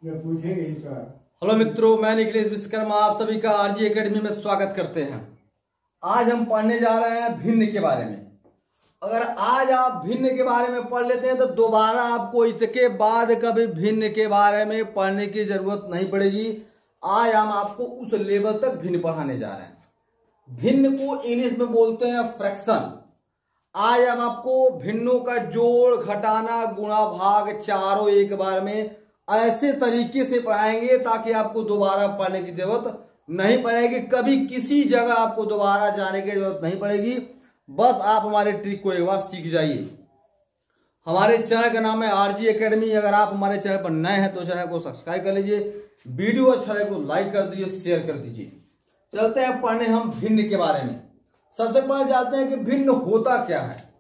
ये पूछेंगे इस बार। हेलो मित्रों, मैं निखिलेश विश्वकर्मा आप सभी का आरजी एकेडमी में स्वागत करते हैं। आज हम पढ़ने जा रहे हैं भिन्न के बारे में। अगर आज आप भिन्न के बारे में पढ़ लेते हैं तो दोबारा आपको इसके बाद कभी भिन्न के बारे में पढ़ने की जरूरत नहीं पड़ेगी। आज हम आपको उस लेवल तक भिन्न पढ़ाने जा रहे हैं। भिन्न को इंग्लिश में बोलते हैं फ्रैक्शन। आज हम आपको भिन्नों का जोड़, घटाना, गुणा, भाग चारों एक बार में ऐसे तरीके से पढ़ाएंगे ताकि आपको दोबारा पढ़ने की जरूरत नहीं पड़ेगी। कभी किसी जगह आपको दोबारा जाने की जरूरत नहीं पड़ेगी। बस आप हमारे ट्रिक को एक बार सीख जाइए। हमारे चैनल का नाम है आरजी एकेडमी। अगर आप हमारे चैनल पर नए हैं तो चैनल को सब्सक्राइब कर लीजिए, वीडियो अच्छा लगे तो लाइक कर दीजिए, शेयर कर दीजिए। चलते हैं पढ़ने हम भिन्न के बारे में। सबसे पहले जानते हैं कि भिन्न होता क्या है।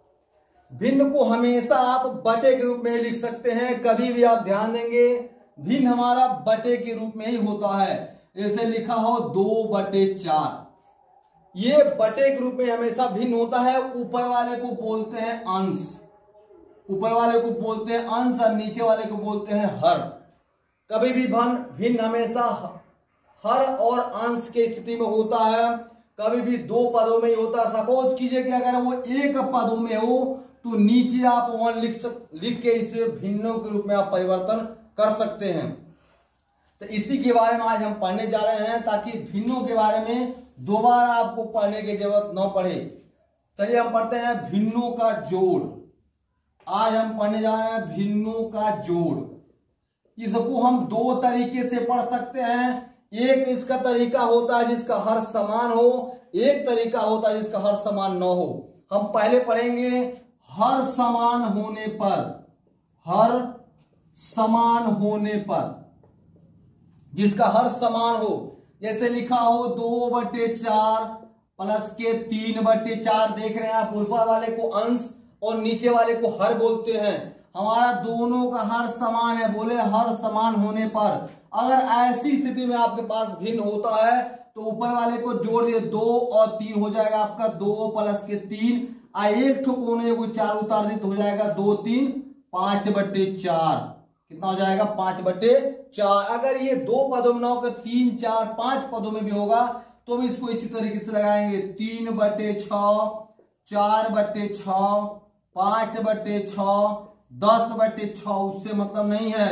भिन्न को हमेशा आप बटे के रूप में लिख सकते हैं। कभी भी आप ध्यान देंगे भिन्न हमारा बटे के रूप में ही होता है। जैसे लिखा हो 2/4, ये बटे के रूप में हमेशा भिन्न होता है। ऊपर वाले को बोलते हैं अंश, ऊपर वाले को बोलते हैं अंश और नीचे वाले को बोलते हैं हर। कभी भी भिन्न हमेशा हर और अंश की स्थिति में होता है। कभी भी दो पदों में ही होता है। सपोज कीजिए कि अगर वो एक पदों में हो तो नीचे आप 1 लिख के इसे भिन्नों के रूप में आप परिवर्तन कर सकते हैं। तो इसी के बारे में आज हम पढ़ने जा रहे हैं ताकि भिन्नों के बारे में दोबारा आपको पढ़ने की जरूरत न पड़े। चलिए हम पढ़ते हैं भिन्नों का जोड़। आज हम पढ़ने जा रहे हैं भिन्नों का जोड़। इसको हम दो तरीके से पढ़ सकते हैं। एक इसका तरीका होता है जिसका हर समान हो, एक तरीका होता है जिसका हर समान न हो। हम पहले पढ़ेंगे हर समान होने पर। हर समान होने पर, जिसका हर समान हो। जैसे लिखा हो 2/4 प्लस के 3/4। देख रहे हैं आप, ऊपर वाले को अंश और नीचे वाले को हर बोलते हैं। हमारा दोनों का हर समान है, बोले हर समान होने पर। अगर ऐसी स्थिति में आपके पास भिन्न होता है तो ऊपर वाले को जोड़ दिए 2 और 3 हो जाएगा आपका 2 प्लस के 3। एक ठो कोने को 4 उतार दी तो हो जाएगा 2 3 5/4। कितना हो जाएगा 5/4। अगर ये दो पदों में ना होकर 3 4 5 पदों में भी होगा तो भी इसको इसी तरीके से लगाएंगे। 3/6, 4/6, 5/6, 10/6। उससे मतलब नहीं है,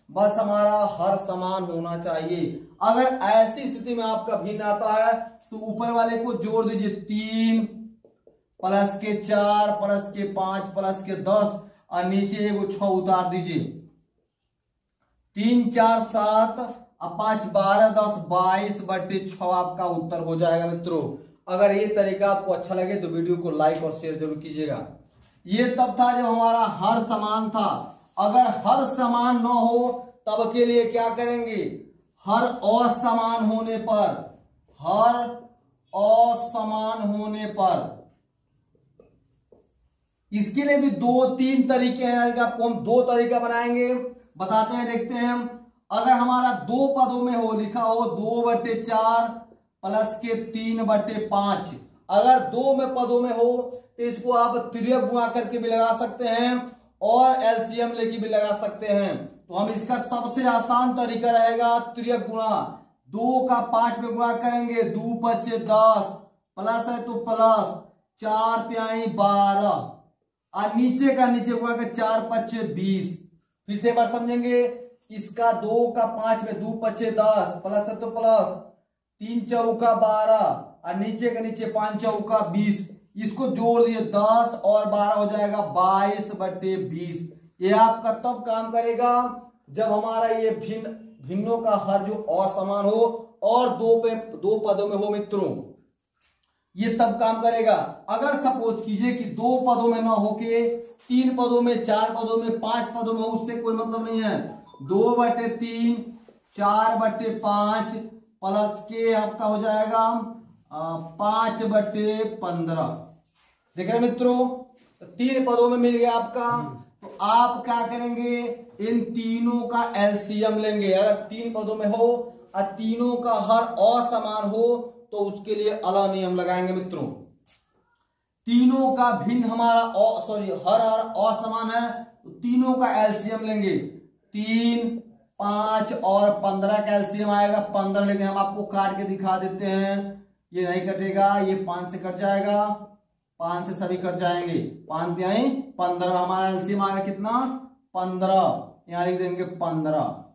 बस हमारा हर समान होना चाहिए। अगर ऐसी स्थिति में आपका भिन्न आता है तो ऊपर वाले को जोड़ दीजिए 3 प्लस के 4 प्लस के 5 प्लस के 10 और नीचे एगो 6 उतार दीजिए। 3 4 7 और 5 12 10 22/6 आपका उत्तर हो जाएगा। मित्रों, अगर ये तरीका आपको अच्छा लगे तो वीडियो को लाइक और शेयर जरूर कीजिएगा। ये तब था जब हमारा हर समान था। अगर हर समान न हो तब के लिए क्या करेंगे, हर असमान होने पर। हर असमान होने पर इसके लिए भी 2-3 तरीके हैं। आपको हम 2 तरीका बनाएंगे, बताते हैं, देखते हैं हम। अगर हमारा 2 पदों में हो, लिखा हो 2/4 प्लस के 3/5। अगर 2 में पदों में हो तो इसको आप तिर्यक गुणा करके भी लगा सकते हैं और एलसीएम लेके भी लगा सकते हैं। तो हम इसका सबसे आसान तरीका रहेगा तिर्यक गुणा। 2 का 5 में गुणा करेंगे, 2×5 = 10, प्लस है तो प्लस, 4×3 = 12 और नीचे का नीचे गुणा कर 4×5 = 20। फिर से एक बार समझेंगे। इसका 2 का 5 में 2×5 = 10, प्लस है तो प्लस, 3×4 = 12 और नीचे का नीचे 5×4 = 20। इसको जोड़ दिए 10 और 12 हो जाएगा 22/20। ये आपका तब काम करेगा जब हमारा ये भिन्नों का हर जो असमान हो और 2 पदों में हो। मित्रों, ये तब काम करेगा। अगर सपोज कीजिए कि 2 पदों में ना होके 3 पदों में, 4 पदों में, 5 पदों में, उससे कोई मतलब नहीं है। 2/3 4/5 प्लस के आपका हो जाएगा 5/15। देख रहे मित्रों, 3 पदों में मिल गया आपका। तो आप क्या करेंगे, इन तीनों का एलसीएम लेंगे। अगर 3 पदों में हो और तीनों का हर असमान हो तो उसके लिए अलग नियम लगाएंगे। मित्रों, तीनों का भिन्न हमारा हर असमान है तो तीनों का एलसीएम लेंगे। 3 5 और 15 का एलसीएम आएगा 15, लेकिन हम आपको काट के दिखा देते हैं, ये नहीं कटेगा, ये 5 से कट जाएगा, 5 से सभी कट जाएंगे, 5 यहीं 15, हमारा एलसीएम आएगा कितना 15, यहां लिख देंगे 15।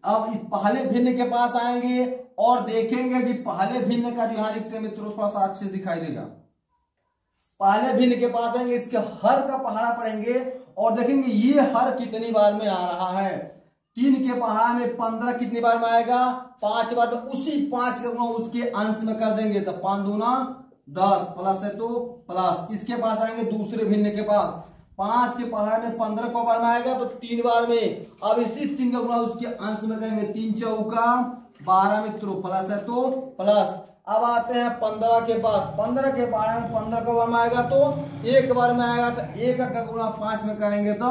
अब इस पहले भिन्न के पास आएंगे और देखेंगे कि पहले भिन्न का जो यहां लिखते हैं मित्रों थोड़ा सा अच्छे से दिखाई देगा। पहले भिन्न के पास आएंगे, इसके हर का पहाड़ा पढ़ेंगे और देखेंगे ये हर कितनी बार में आ रहा है। 3 के पहाड़ा में 15 कितनी बार में आएगा 5 बार में, उसी 5 का गुणा उसके अंश में कर देंगे तो 5 दूना 10, प्लस है तो प्लस। इसके पास आएंगे दूसरे भिन्न के पास, 5 के पहाड़ा में 15 को बार में आएगा तो 3 बार में, अब इसी 3 का गुणा उसके अंश में करेंगे, 3 चौका 12 मित्रों, प्लस है तो प्लस। अब आते हैं 15 के पास, 15 के पहाड़ा में 15 को बार में आएगा तो 1 बार में आएगा, तो 1 का गुणा 5 में करेंगे तो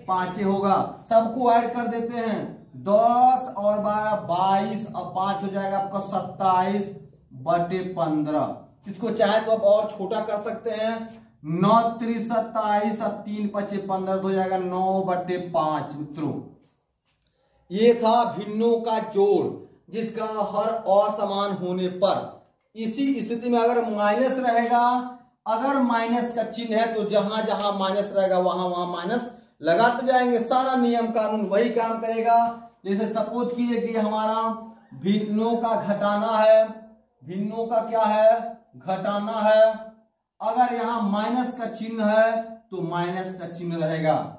5 होगा। सबको ऐड कर देते हैं, 10 और 12 22 और 5 हो जाएगा आपका 27/15। इसको चाहे तो आप और छोटा कर सकते हैं, 9 3 27 और 3 5 15 हो जाएगा 9/5 मित्रों। ये था भिन्नों का जोड़ जिसका हर असमान होने पर। इसी स्थिति में अगर माइनस रहेगा, अगर माइनस का चिन्ह है तो जहां जहां माइनस रहेगा वहां वहां माइनस लगाते जाएंगे, सारा नियम कानून वही काम करेगा। जैसे सपोज कीजिए कि हमारा भिन्नों का घटाना है, भिन्नों का क्या है घटाना है, अगर यहां माइनस का चिन्ह है तो माइनस का चिन्ह रहेगा,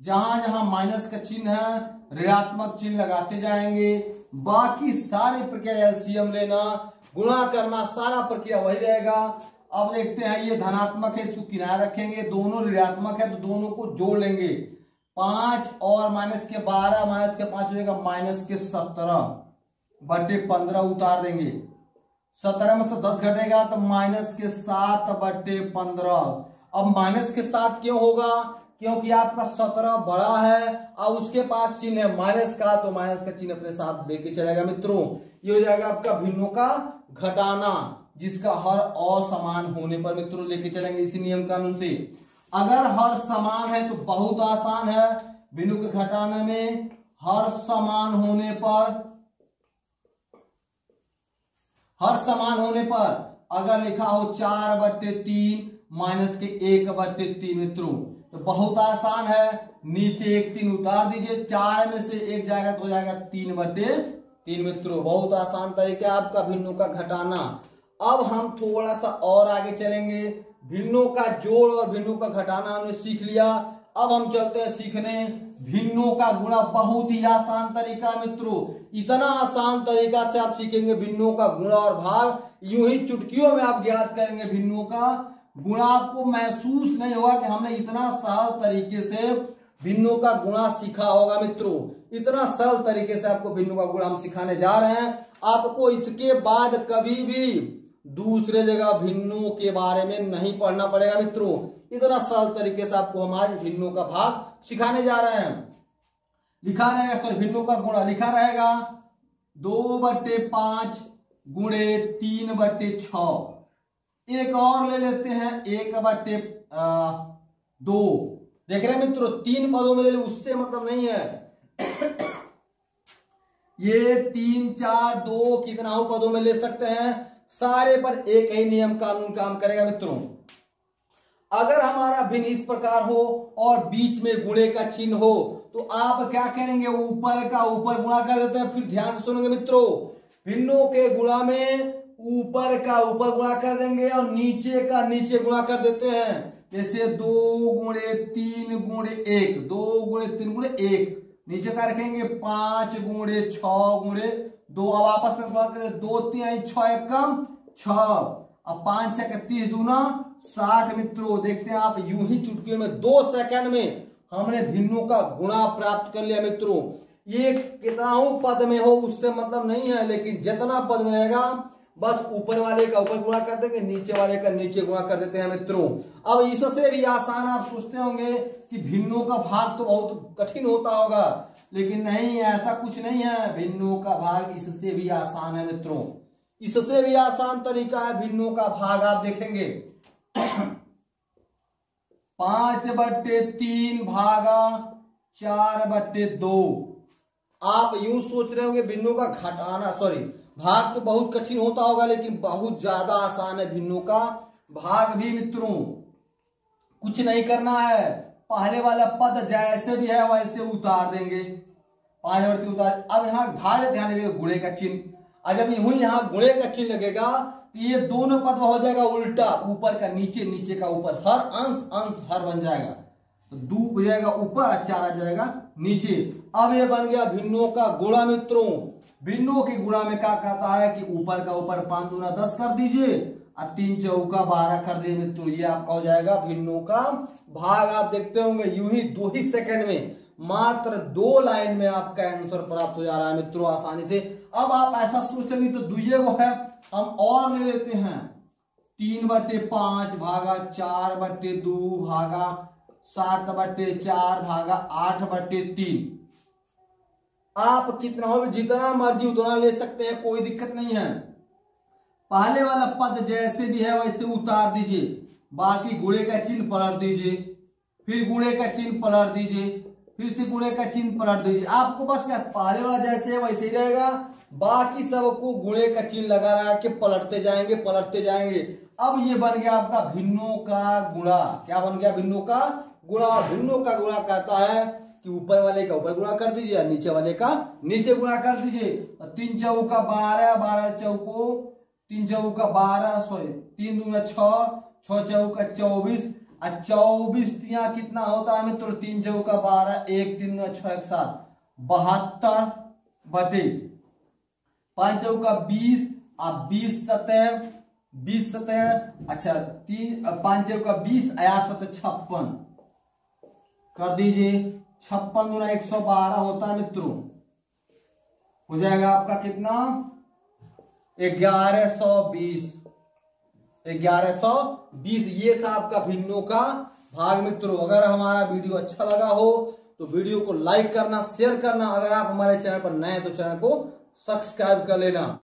जहां जहां माइनस का चिन्ह है ऋणात्मक चिन्ह लगाते जाएंगे। बाकी सारी प्रक्रिया एलसीएम लेना गुणा करना सारा प्रक्रिया वही रहेगा। अब देखते हैं ये धनात्मक है, इसको किनारे रखेंगे, दोनों ऋणात्मक है तो दोनों को जोड़ लेंगे, 5 और माइनस के 12 माइनस के 5 हो जाएगा माइनस के 17/15 उतार देंगे, 17 में से 10 घटेगा तो माइनस के 7/15। अब माइनस के 7 क्यों होगा, क्योंकि आपका 17 बड़ा है और उसके पास चिन्ह है माइनस का, तो माइनस का चिन्ह अपने साथ लेके चलेगा मित्रों। ये हो जाएगा आपका भिन्नों का घटाना जिसका हर असमान होने पर मित्रों लेके चलेंगे इसी नियम कानून से। अगर हर समान है तो बहुत आसान है, भिन्नों के घटाने में हर समान होने पर, हर समान होने पर अगर लिखा हो 4/3 माइनस के 1/3 मित्रों तो बहुत आसान है, नीचे 1 3 उतार दीजिए, 4 में से 1 जाएगा तो हो जाएगा 3/3 मित्रों। बहुत आसान तरीका है आपका भिन्नों का घटाना। अब हम थोड़ा सा और आगे चलेंगे, भिन्नों का जोड़ और भिन्नों का घटाना हमने सीख लिया। अब हम चलते हैं सीखने भिन्नों का गुणा। बहुत ही आसान तरीका मित्रों, इतना आसान तरीका से आप सीखेंगे भिन्नों का गुणा और भाग, यूं ही चुटकियों में आप ज्ञात करेंगे भिन्नों का गुणा। आपको महसूस नहीं होगा कि हमने इतना सरल तरीके से भिन्नों का गुणा सीखा होगा मित्रों। इतना सरल तरीके से आपको भिन्नों का गुणा हम सिखाने जा रहे हैं। आपको इसके बाद कभी भी दूसरे जगह भिन्नों के बारे में नहीं पढ़ना पड़ेगा मित्रों। इतना सरल तरीके से आपको हम आज भिन्नों का भाग सिखाने जा रहे हैं। लिखा रहेगा, सॉरी भिन्नों का गुणा लिखा रहेगा 2/5 गुणे 3/6। एक और ले लेते हैं 1/2। देख रहे हैं मित्रों, 3 पदों में ले लो, उससे मतलब नहीं है। ये 3 4 2 कितना पदों में ले सकते हैं, सारे पर एक ही नियम कानून काम करेगा मित्रों। अगर हमारा भिन्न इस प्रकार हो और बीच में गुणे का चिन्ह हो तो आप क्या करेंगे, ऊपर का ऊपर गुणा कर देते हैं। फिर ध्यान से सुनेंगे मित्रों, भिन्नों के गुणा में ऊपर का ऊपर गुणा कर देंगे और नीचे का नीचे गुणा कर देते हैं। जैसे 2 गुणे 3 गुणे 1, 2 गुणे 3 गुणे 1, नीचे का रखेंगे 5 गुणे 6 गुणे 2। अब आपस में गुणा करें, 2 3 6 1 कम 6, अब 5 6 30 दूना 60 मित्रों। देखते हैं आप, यूं ही चुटकियों में 2 सेकंड में हमने भिन्नों का गुणा प्राप्त कर लिया मित्रों। ये कितना पद में हो उससे मतलब नहीं है, लेकिन जितना पद में रहेगा बस ऊपर वाले का ऊपर गुणा कर देंगे, नीचे वाले का नीचे गुणा कर देते हैं मित्रों। अब इससे भी आसान आप सोचते होंगे कि भिन्नों का भाग तो बहुत कठिन होता होगा, लेकिन नहीं, ऐसा कुछ नहीं है। भिन्नों का भाग इससे भी आसान है मित्रों, इससे भी आसान तरीका है भिन्नों का भाग। आप देखेंगे 5/3 भागा 4/2। आप यूं सोच रहे होंगे भिन्नों का घटाना भाग तो बहुत कठिन होता होगा, लेकिन बहुत ज्यादा आसान है भिन्नों का भाग भी मित्रों। कुछ नहीं करना है, पहले वाला पद जैसे भी है वैसे उतार देंगे, 5 वर्ती उतार। अब यहाँ धारे ध्यान देंगे गुणे का चिन्ह, और जब यूं यहाँ गुणे का चिन्ह लगेगा तो ये दोनों पद हो जाएगा उल्टा, ऊपर का नीचे, नीचे का ऊपर, हर अंश हर बन जाएगा। तो 2 हो जाएगा ऊपर और 4 आ जाएगा नीचे। अब ये बन गया भिन्नों का गुणा मित्रों। भिन्नों के गुणा में क्या कहता है कि ऊपर का ऊपर 5 दूना 10 कर दीजिए और 3 चौका 12 कर दिए मित्रों। ये आपका हो जाएगा भिन्नों का भाग। आप देखते होंगे यूं ही 2 ही सेकंड में, मात्र 2 लाइन में आपका आंसर प्राप्त हो जा रहा है मित्रों आसानी से। अब आप ऐसा सोचते हैं तो दुइये को है, हम और ले लेते हैं 3/5 भागा 4/2 भागा 7/4 भागा 8/3। आप कितना हो जितना मर्जी उतना ले सकते हैं, कोई दिक्कत नहीं है। पहले वाला पद जैसे भी है वैसे उतार दीजिए, बाकी गुणे का चिन्ह पलट दीजिए, फिर गुणे का चिन्ह पलट दीजिए, फिर से गुणे का चिन्ह पलट दीजिए। आपको बस क्या पहले वाला जैसे है वैसे ही रहेगा, बाकी सबको गुणे का चिन्ह लगा के पलटते जाएंगे पलटते जाएंगे। अब ये बन गया आपका भिन्नों का गुणा। क्या बन गया? भिन्नों का गुणा। भिन्नों का गुणा कहता है कि ऊपर वाले का ऊपर गुणा कर दीजिए, नीचे वाले का नीचे गुणा कर दीजिए। 3 चौका 12, 12 चौको 3 चौका 12, 3 दूना 6, 6 चौका 24 और 24 कितना होता है मित्रों? 3 चौका 12, 1 3 6 1 7 72 बटे 5 चौका 20 और 20 सतह अच्छा 5 चौका 20 8 सतह 56 कर दीजिए। 56 दूना 112 होता है मित्रों। हो जाएगा आपका कितना? 1120। 1120 ये था आपका भिन्नों का भाग मित्रों। अगर हमारा वीडियो अच्छा लगा हो तो वीडियो को लाइक करना, शेयर करना। अगर आप हमारे चैनल पर नए हैं तो चैनल को सब्सक्राइब कर लेना।